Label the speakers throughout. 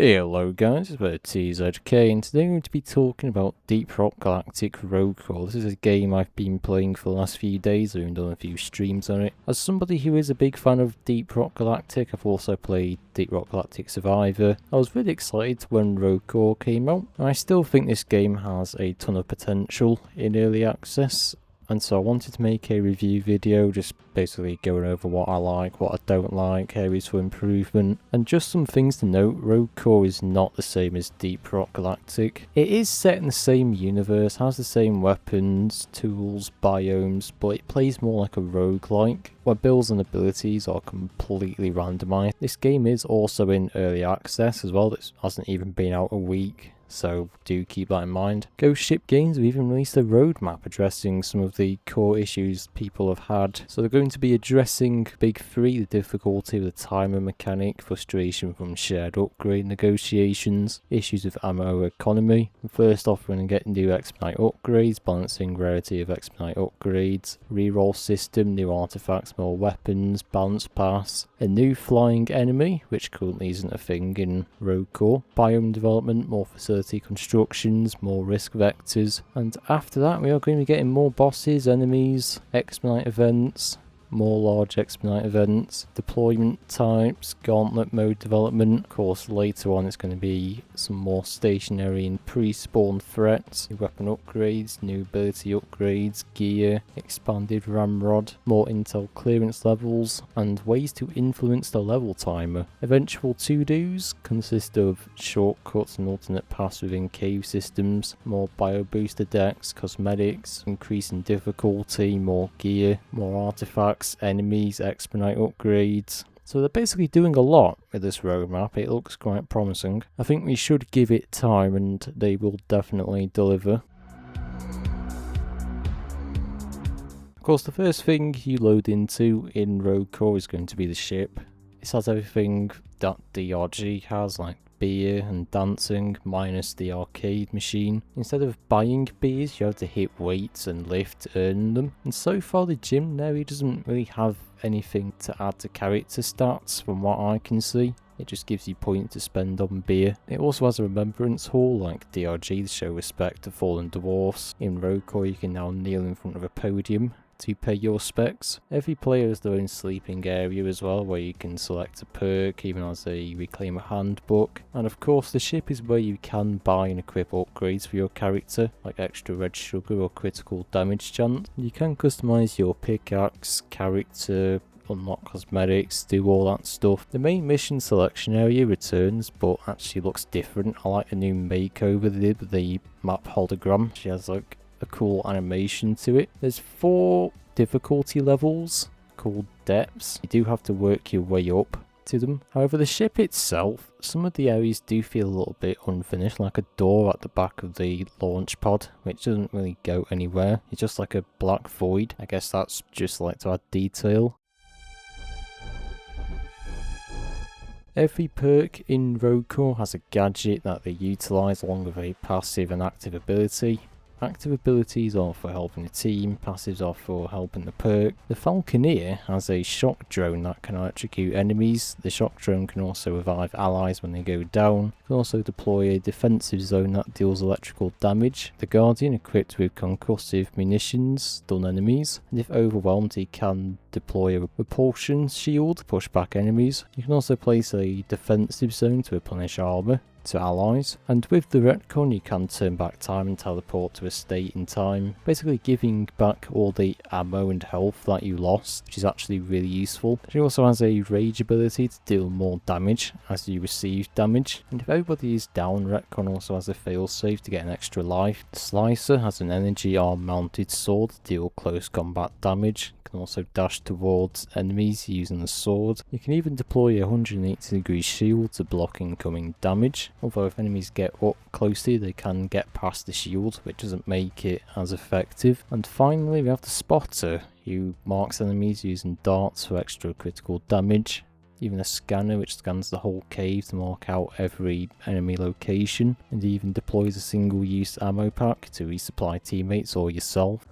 Speaker 1: Hello guys, it's TZK and today I'm going to be talking about Deep Rock Galactic Rogue Core. This is a game I've been playing for the last few days. I've done a few streams on it. As somebody who is a big fan of Deep Rock Galactic, I've also played Deep Rock Galactic Survivor. I was really excited when Rogue Core came out, and I still think this game has a ton of potential in early access. And so I wanted to make a review video, just basically going over what I like, what I don't like, areas for improvement, and just some things to note. Rogue Core is not the same as Deep Rock Galactic. It is set in the same universe, has the same weapons, tools, biomes, but it plays more like a roguelike, where builds and abilities are completely randomized. This game is also in early access as well, it hasn't even been out a week. So do keep that in mind. Ghost Ship Games have even released a roadmap addressing some of the core issues people have had. So they're going to be addressing Big 3, the difficulty of the timer mechanic, frustration from shared upgrade negotiations, issues with ammo economy. And first off, we're going to get new expedite upgrades, balancing rarity of expedite upgrades, reroll system, new artifacts, more weapons, balance pass, a new flying enemy, which currently isn't a thing in Rogue Core, biome development, more facility constructions, more risk vectors, and after that we are going to be getting more bosses, enemies, expedite events, more large expedite events, deployment types, gauntlet mode development. Of course, later on it's going to be some more stationary and pre-spawn threats, new weapon upgrades, new ability upgrades, gear, expanded ramrod, more intel clearance levels, and ways to influence the level timer. Eventual to-dos consist of shortcuts and alternate paths within cave systems, more bio booster decks, cosmetics, increasing difficulty, more gear, more artifacts, enemies, expedite upgrades. So they're basically doing a lot with this roadmap. It looks quite promising. I think we should give it time and they will definitely deliver. Of course, the first thing you load into in Rogue Core is going to be the ship. This has everything that DRG has, like beer and dancing, minus the arcade machine. Instead of buying beers, you have to hit weights and lift to earn them. And so far the gym now doesn't really have anything to add to character stats from what I can see. It just gives you points to spend on beer. It also has a remembrance hall like DRG to show respect to fallen dwarfs. In Rogue Core you can now kneel in front of a podium to pay your respects. Every player has their own sleeping area as well, where you can select a perk, even as a reclaimer handbook. And of course the ship is where you can buy and equip upgrades for your character, like extra red sugar or critical damage chance. You can customize your pickaxe, character, unlock cosmetics, do all that stuff. The main mission selection area returns, but actually looks different. I like the new makeover they did with the map hologram. She has like a cool animation to it. There's 4 difficulty levels called depths. You do have to work your way up to them. However, the ship itself, some of the areas do feel a little bit unfinished, like a door at the back of the launch pod, which doesn't really go anywhere. It's just like a black void. I guess that's just like to add detail. Every perk in Rogue Core has a gadget that they utilise along with a passive and active ability. Active abilities are for helping the team, passives are for helping the perk. The Falconeer has a shock drone that can electrocute enemies. The shock drone can also revive allies when they go down. It can also deploy a defensive zone that deals electrical damage. The Guardian, equipped with concussive munitions, stun enemies, and if overwhelmed he can deploy a repulsion shield to push back enemies. You can also place a defensive zone to replenish armour to allies, and with the retcon you can turn back time and teleport to a state in time, basically giving back all the ammo and health that you lost, which is actually really useful. She also has a rage ability to deal more damage as you receive damage, and if everybody is down, retcon also has a failsafe to get an extra life. The Slicer has an energy arm mounted sword to deal close combat damage. Can also dash towards enemies using the sword. You can even deploy a 180-degree shield to block incoming damage, although if enemies get up closely they can get past the shield, which doesn't make it as effective. And finally we have the Spotter, who marks enemies using darts for extra critical damage. Even a scanner which scans the whole cave to mark out every enemy location, and even deploys a single-use ammo pack to resupply teammates or yourself.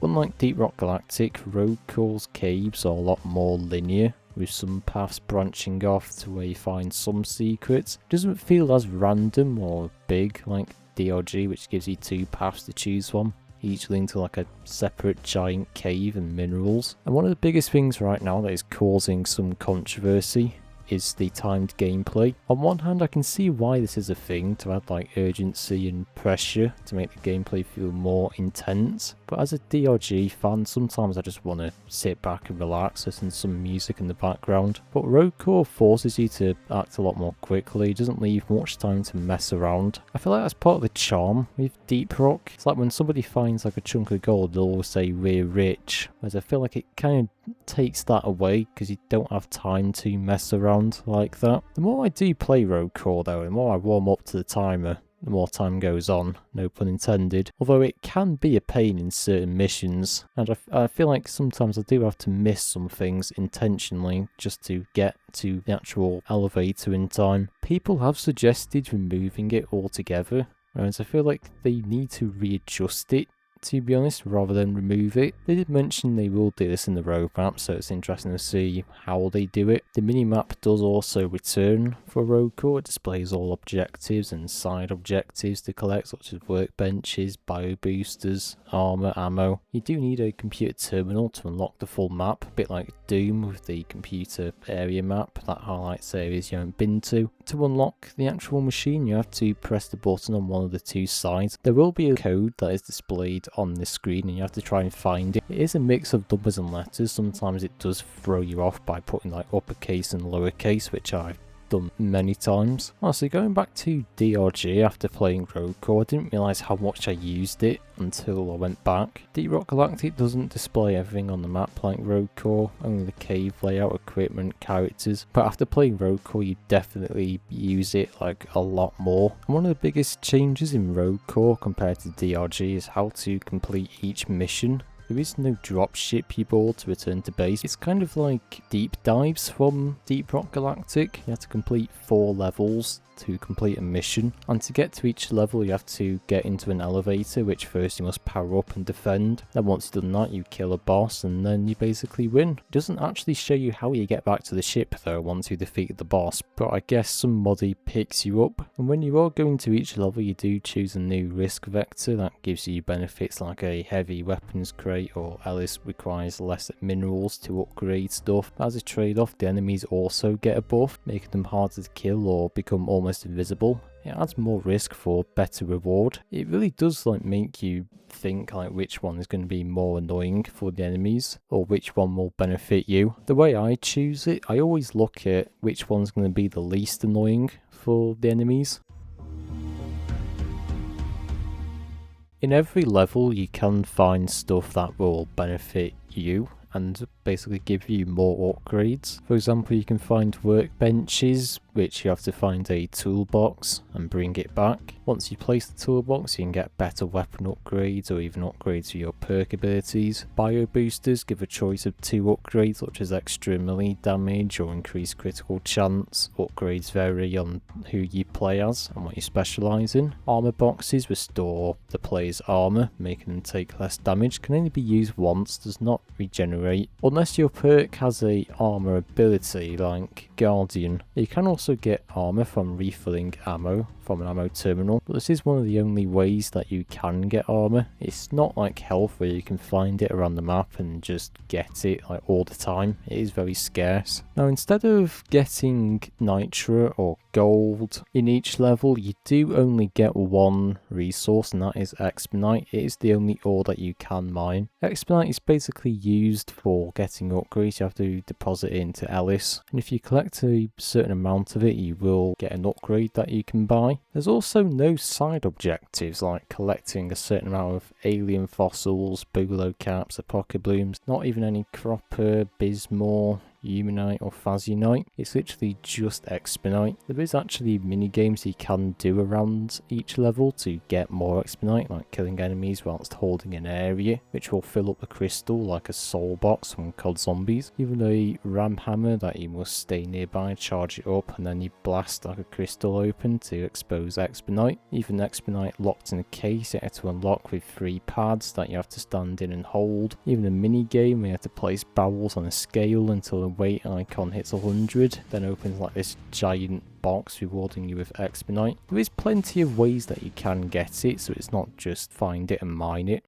Speaker 1: Unlike Deep Rock Galactic, Rogue Core's caves are a lot more linear. with some paths branching off to where you find some secrets. It doesn't feel as random or big like DRG, which gives you 2 paths to choose from, each leading to like a separate giant cave and minerals. And one of the biggest things right now that is causing some controversy is the timed gameplay. On one hand, I can see why this is a thing, to add like urgency and pressure to make the gameplay feel more intense, but as a DRG fan, sometimes I just want to sit back and relax, listen to some music in the background. But Rogue Core forces you to act a lot more quickly, it doesn't leave much time to mess around. I feel like that's part of the charm with Deep Rock. It's like when somebody finds like a chunk of gold, they'll always say we're rich, whereas I feel like it kind of takes that away because you don't have time to mess around like that. The more I do play Rogue Core though, the more I warm up to the timer, the more time goes on, no pun intended, although it can be a pain in certain missions, and I feel like sometimes I do have to miss some things intentionally just to get to the actual elevator in time. People have suggested removing it altogether, whereas I feel like they need to readjust it, to be honest, rather than remove it. They did mention they will do this in the roadmap, so it's interesting to see how they do it. The minimap does also return for Rogue Core. It displays all objectives and side objectives to collect, such as workbenches, bio boosters, armor, ammo. You do need a computer terminal to unlock the full map, a bit like Doom with the computer area map that highlights areas you haven't been to. To unlock the actual machine, you have to press the button on one of the 2 sides. There will be a code that is displayed on the screen and you have to try and find it. It is a mix of numbers and letters. Sometimes it does throw you off by putting like uppercase and lowercase, which I've done many times. Honestly, going back to DRG after playing Rogue Core, I didn't realise how much I used it until I went back. Deep Rock Galactic doesn't display everything on the map like Rogue Core, only the cave layout, equipment, characters, but after playing Rogue Core you definitely use it like a lot more. And one of the biggest changes in Rogue Core compared to DRG is how to complete each mission. There is no dropship you board to return to base. It's kind of like deep dives from Deep Rock Galactic. You have to complete 4 levels to complete a mission, and to get to each level you have to get into an elevator, which first you must power up and defend. Then once you've done that you kill a boss and then you basically win. It doesn't actually show you how you get back to the ship though once you defeat the boss, but I guess some moddie picks you up. And when you are going to each level you do choose a new risk vector that gives you benefits like a heavy weapons crate, or Ellis requires less minerals to upgrade stuff. As a trade-off, the enemies also get a buff, making them harder to kill or become almost invisible. It adds more risk for better reward. It really does like make you think like which one is going to be more annoying for the enemies or which one will benefit you. The way I choose it, I always look at which one's going to be the least annoying for the enemies. In every level you can find stuff that will benefit you and basically give you more upgrades. For example, you can find workbenches, which you have to find a toolbox and bring it back. Once you place the toolbox, you can get better weapon upgrades or even upgrades for your perk abilities. Bio boosters give a choice of 2 upgrades, such as extra melee damage or increased critical chance. Upgrades vary on who you play as and what you specialise in. Armor boxes restore the player's armor, making them take less damage. Can only be used once, does not regenerate. Unless your perk has a armor ability like Guardian. You can also get armor from refilling ammo from an ammo terminal, but this is one of the only ways that you can get armor. It's not like health where you can find it around the map and just get it like all the time. It is very scarce. Now instead of getting nitra or gold in each level, you do only get 1 resource, and that is Expedite. It is the only ore that you can mine. Expedite is basically used for getting upgrades. You have to deposit it into Ellis, and if you collect a certain amount of it you will get an upgrade that you can buy. There's also no side objectives like collecting a certain amount of alien fossils, boogaloo caps, apoca blooms, not even any cropper, bismore, Humanite or Phasianite. It's literally just Expedite. There is actually mini games you can do around each level to get more Expedite, like killing enemies whilst holding an area, which will fill up the crystal like a soul box from COD Zombies. Even a ram hammer that you must stay nearby, charge it up, and then you blast like a crystal open to expose Expedite. Even Expedite locked in a case, you have to unlock with 3 pads that you have to stand in and hold. Even a mini game where you have to place barrels on a scale until weight icon hits 100, then opens like this giant box rewarding you with Expedite. There is plenty of ways that you can get it, so it's not just find it and mine it.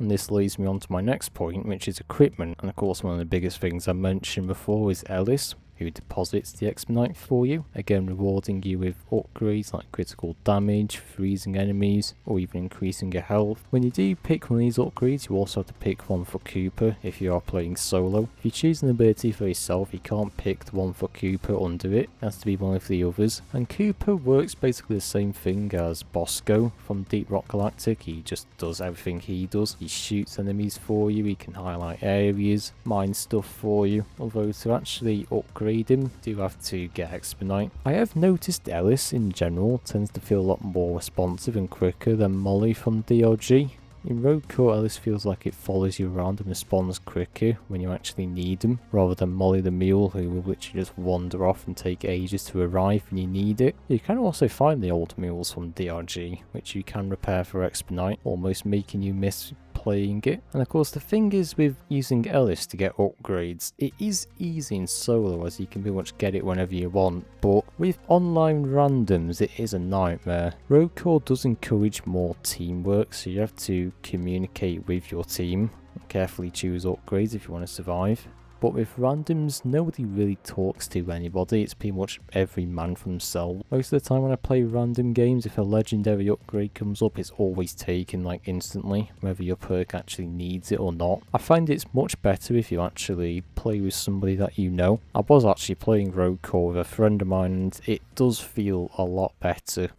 Speaker 1: And this leads me on to my next point, which is equipment. And of course, one of the biggest things I mentioned before is Ellis, who deposits the Expedite for you, again rewarding you with upgrades like critical damage, freezing enemies, or even increasing your health. When you do pick one of these upgrades, you also have to pick one for Cooper if you are playing solo. If you choose an ability for yourself, you can't pick the one for Cooper under it, it has to be one of the others. And Cooper works basically the same thing as Bosco from Deep Rock Galactic. He just does everything he does. He shoots enemies for you, he can highlight areas, mine stuff for you, although to actually upgrade him, do have to get Expedite. I have noticed Ellis in general tends to feel a lot more responsive and quicker than Molly from DRG. In Rogue Core, Ellis feels like it follows you around and responds quicker when you actually need them, rather than Molly the Mule, who will literally just wander off and take ages to arrive when you need it. You can also find the old mules from DRG, which you can repair for Expedite, almost making you miss playing it. And of course the thing is with using Ellis to get upgrades, it is easy in solo as you can pretty much get it whenever you want, but with online randoms it is a nightmare. Rogue Core does encourage more teamwork, so you have to communicate with your team and carefully choose upgrades if you want to survive. But with randoms, nobody really talks to anybody, it's pretty much every man for himself. Most of the time when I play random games, if a legendary upgrade comes up, it's always taken like instantly, whether your perk actually needs it or not. I find it's much better if you actually play with somebody that you know. I was actually playing Rogue Core with a friend of mine and it does feel a lot better.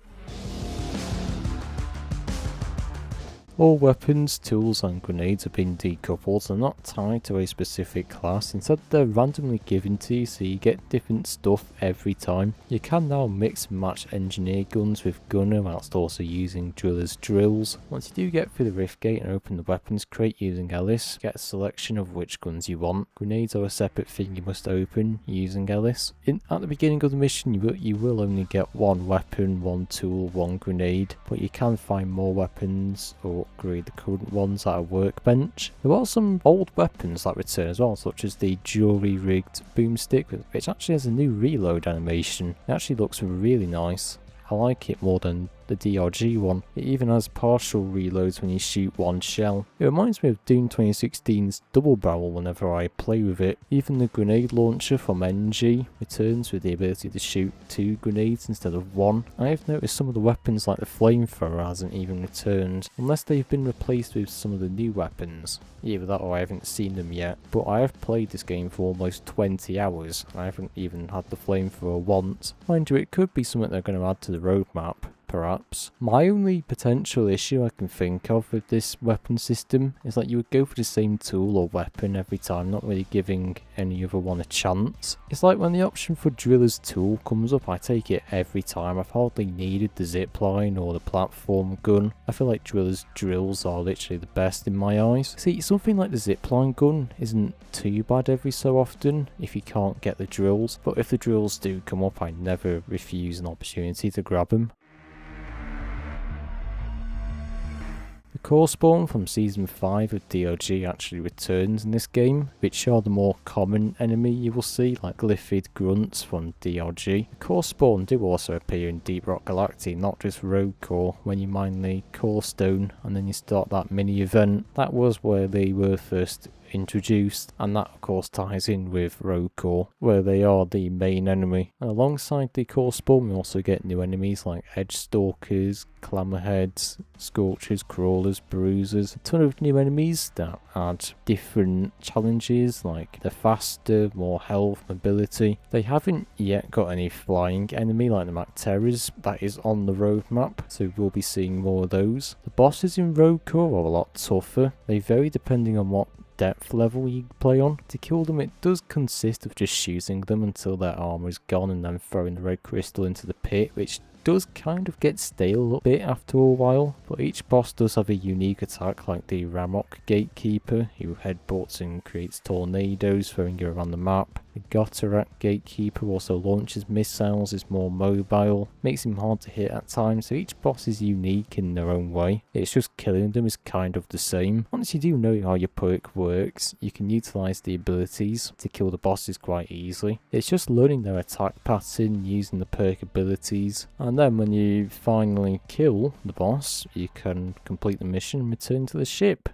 Speaker 1: All weapons, tools and grenades have been decoupled, so not tied to a specific class. Instead they're randomly given to you, so you get different stuff every time. You can now mix and match engineer guns with gunner whilst also using driller's drills. Once you do get through the rift gate and open the weapons crate using Ellis, get a selection of which guns you want. Grenades are a separate thing you must open using Ellis. At the beginning of the mission you will only get one weapon, one tool, one grenade, but you can find more weapons or upgrade the current ones at a workbench. There are some old weapons that return as well, such as the jury-rigged boomstick, which actually has a new reload animation. It actually looks really nice. I like it more than the DRG one. It even has partial reloads when you shoot one shell. It reminds me of Doom 2016's double barrel whenever I play with it. Even the grenade launcher from NG returns with the ability to shoot 2 grenades instead of 1. I have noticed some of the weapons like the flamethrower hasn't even returned, unless they've been replaced with some of the new weapons. Either that or I haven't seen them yet, but I have played this game for almost 20 hours. I haven't even had the flamethrower once. Mind you, it could be something they're going to add to the roadmap, perhaps. My only potential issue I can think of with this weapon system is that you would go for the same tool or weapon every time, not really giving any other one a chance. It's like when the option for driller's tool comes up, I take it every time. I've hardly needed the zipline or the platform gun. I feel like driller's drills are literally the best in my eyes. See, something like the zipline gun isn't too bad every so often if you can't get the drills, but if the drills do come up, I never refuse an opportunity to grab them. The core spawn from Season 5 of DRG actually returns in this game, which are the more common enemy you will see, like glyphid grunts from DRG. The core spawn do also appear in Deep Rock Galactic, not just Rogue Core, when you mine the core stone and then you start that mini event. That was where they were first introduced, and that of course ties in with Rogue Core, where they are the main enemy. And alongside the core spawn we also get new enemies like edge stalkers, clammerheads, scorchers, crawlers, bruisers, a ton of new enemies that add different challenges, like they're faster, more health, mobility. They haven't yet got any flying enemy like the Macterras. That is on the roadmap, so we'll be seeing more of those. The bosses in Rogue Core are a lot tougher. They vary depending on what depth level you play on. To kill them it does consist of just shooting them until their armor is gone and then throwing the red crystal into the pit, which does kind of get stale a bit after a while, but each boss does have a unique attack, like the Ramok Gatekeeper, who headbutts and creates tornadoes throwing you around the map. The Gotarak Gatekeeper also launches missiles, is more mobile, makes him hard to hit at times, so each boss is unique in their own way. It's just killing them is kind of the same. Once you do know how your perk works, you can utilise the abilities to kill the bosses quite easily. It's just learning their attack pattern, using the perk abilities, and then when you finally kill the boss, you can complete the mission and return to the ship.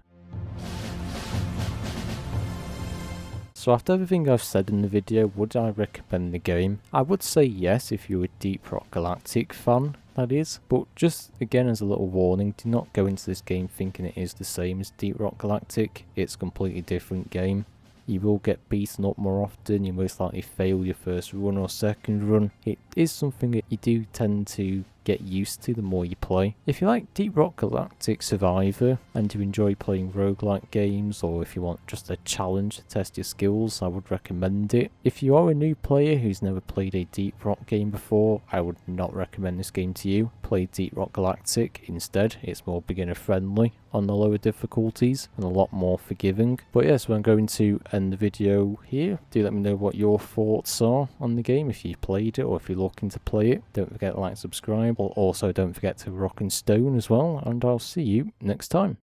Speaker 1: So after everything I've said in the video, would I recommend the game? I would say yes if you're a Deep Rock Galactic fan, that is. But just again as a little warning, do not go into this game thinking it is the same as Deep Rock Galactic. It's a completely different game. You will get beaten up more often, you most likely fail your first run or second run. It is something that you do tend to get used to the more you play. If you like Deep Rock Galactic Survivor and you enjoy playing roguelike games, or if you want just a challenge to test your skills, I would recommend it. If you are a new player who's never played a Deep Rock game before, I would not recommend this game to you. Play Deep Rock Galactic instead. It's more beginner friendly on the lower difficulties and a lot more forgiving. But yes, we're going to end the video here. Do let me know what your thoughts are on the game, if you've played it or if you're looking to play it. Don't forget to like, subscribe, or also don't forget to rock and stone as well, and I'll see you next time.